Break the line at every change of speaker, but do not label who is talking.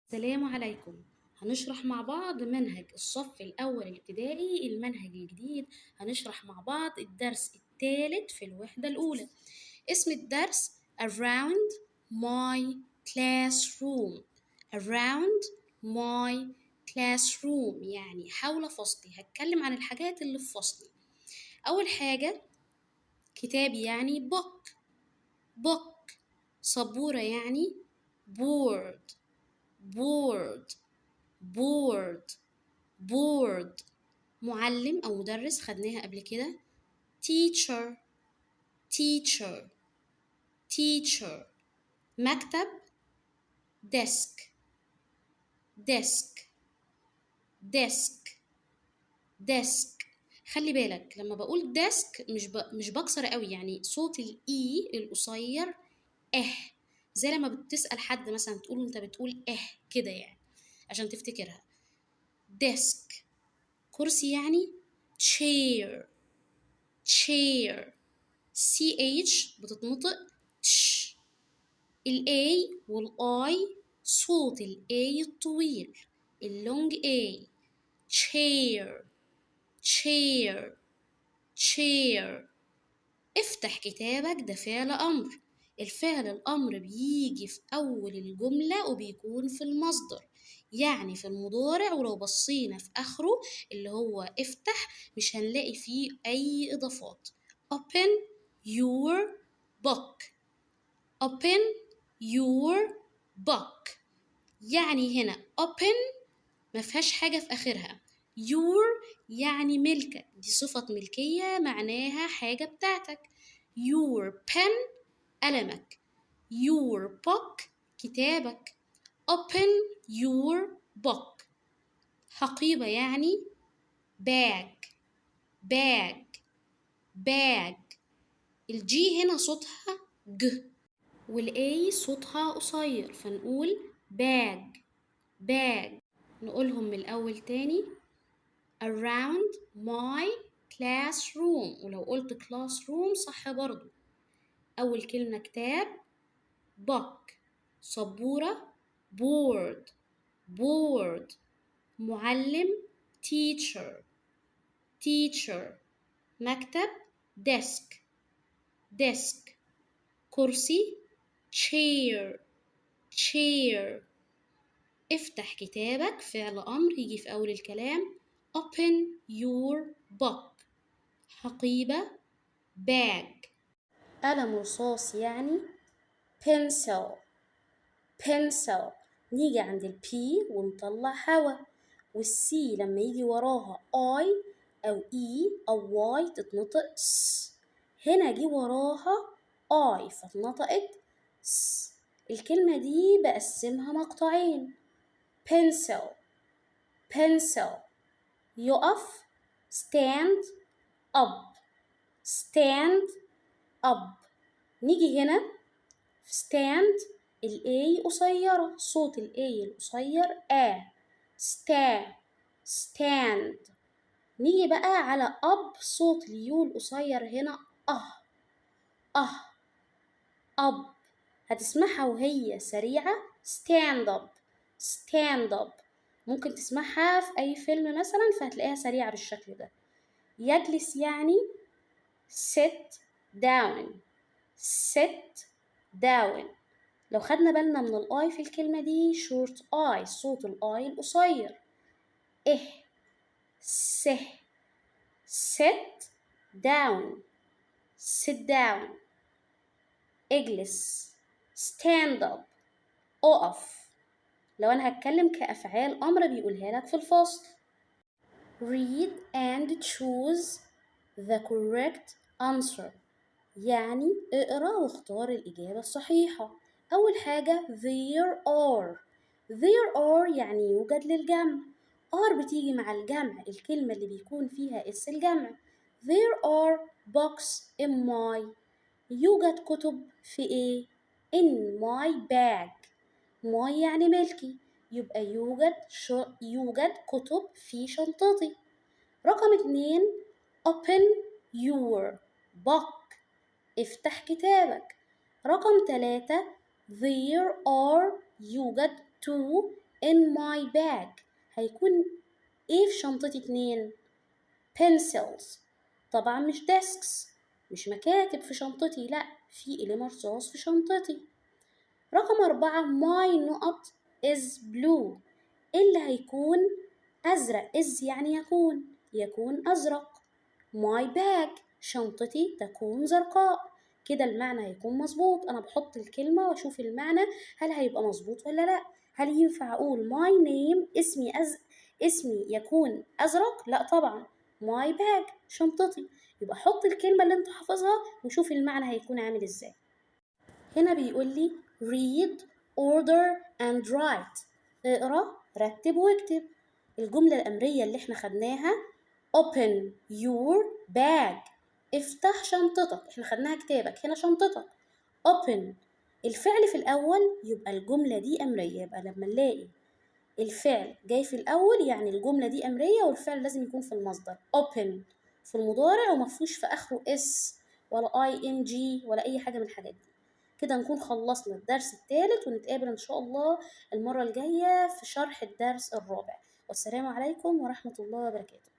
السلام عليكم. هنشرح مع بعض منهج الصف الأول الابتدائي، المنهج الجديد. هنشرح مع بعض الدرس الثالث في الوحدة الأولى. اسم الدرس Around my classroom. Around my classroom يعني حول فصلي. هتكلم عن الحاجات اللي في فصلي. أول حاجة كتابي يعني book. سبورة يعني board. معلم أو مدرس خدناها قبل كده teacher. مكتب desk. خلي بالك لما بقول ديسك مش بكسر قوي، يعني صوت الإي القصير زي لما بتسأل حد مثلا تقول انت بتقول كده، يعني عشان تفتكرها. ديسك. كرسي يعني chair. CH بتتنطق تش. A I صوت A الطويل اللونج A. chair. افتح كتابك ده فعل أمر. الفعل الأمر بيجي في أول الجملة وبيكون في المصدر، يعني في المضارع، ولو بصينا في آخره اللي هو افتح مش هنلاقي فيه أي إضافات. open your book. يعني هنا open مفيهاش حاجة في آخرها. your يعني ملكك، دي صفة ملكية معناها حاجة بتاعتك. your pen قلمك. your book كتابك. open your book. حقيبة يعني bag. الجي هنا صوتها ج والاي صوتها قصير، فنقول bag. نقولهم من الأول تاني. around my classroom، ولو قلت classroom صح برضو. أول كلمة كتاب book. سبورة board. معلم teacher. مكتب desk. كرسي chair. افتح كتابك فعل أمر يجي في أول الكلام. open your book. حقيبة bag. قلم رصاص يعني pencil. نيجي عند البي ونطلع هوا، والسي لما يجي وراها I أو E أو Y تتنطق س. هنا جي وراها I فاتنطقت س. الكلمة دي بقسمها مقطعين. pencil. يقف stand up. نيجي هنا في stand ال A قصيرة، صوت ال A القصير stand. نيجي بقى على up، صوت اليو القصير هنا up. هتسمعها وهي سريعة stand up. ممكن تسمعها في أي فيلم مثلا فهتلاقيها سريعة بالشكل ده. يجلس يعني sit down. لو خدنا بالنا من الآي في الكلمة دي short I، صوت الآي القصير. sit down. اجلس stand up. اقف. لو أنا هتكلم كأفعال أمر بيقولها لك في الفصل. read and choose the correct answer، يعني اقرأ واختار الإجابة الصحيحة. أول حاجة there are يعني يوجد للجمع. بتيجي مع الجمع، الكلمة اللي بيكون فيها اس الجمع. there are books in my، يوجد كتب في ايه؟ in my bag. my يعني ملكي، يبقى يوجد كتب في شنطتي. رقم 2 open your book، افتح كتابك. رقم 3 there are يوجد two in my bag هيكون ايه في شنطتي 2؟ pencils. طبعا مش desks، مش مكاتب في شنطتي، لا في قلم رصاص في شنطتي. رقم 4 my نقط is blue. اللي هيكون أزرق is يعني يكون أزرق. my bag شنطتي تكون زرقاء. كده المعنى هيكون مظبوط. أنا بحط الكلمة وأشوف المعنى هل هيبقى مظبوط ولا لأ. هل ينفع أقول my name اسمي يكون أزرق؟ لأ طبعا. my bag شنطتي. يبقى حط الكلمة اللي انت حافظها وشوف المعنى هيكون عامل ازاي. هنا بيقول لي read order and write. اقرأ رتب واكتب. الجملة الأمرية اللي احنا خدناها open your bag. افتح شنطتك. احنا خدناها كتابك، هنا شنطتك. open الفعل في الأول يبقى الجملة دي أمرية. يبقى لما نلاقي الفعل جاي في الأول يعني الجملة دي أمرية، والفعل لازم يكون في المصدر open في المضارع ومفهوش في آخره s ولا ing ولا أي حاجة من الحاجات دي. كده نكون خلصنا الدرس الثالث، ونتقابل إن شاء الله المرة الجاية في شرح الدرس الرابع. والسلام عليكم ورحمة الله وبركاته.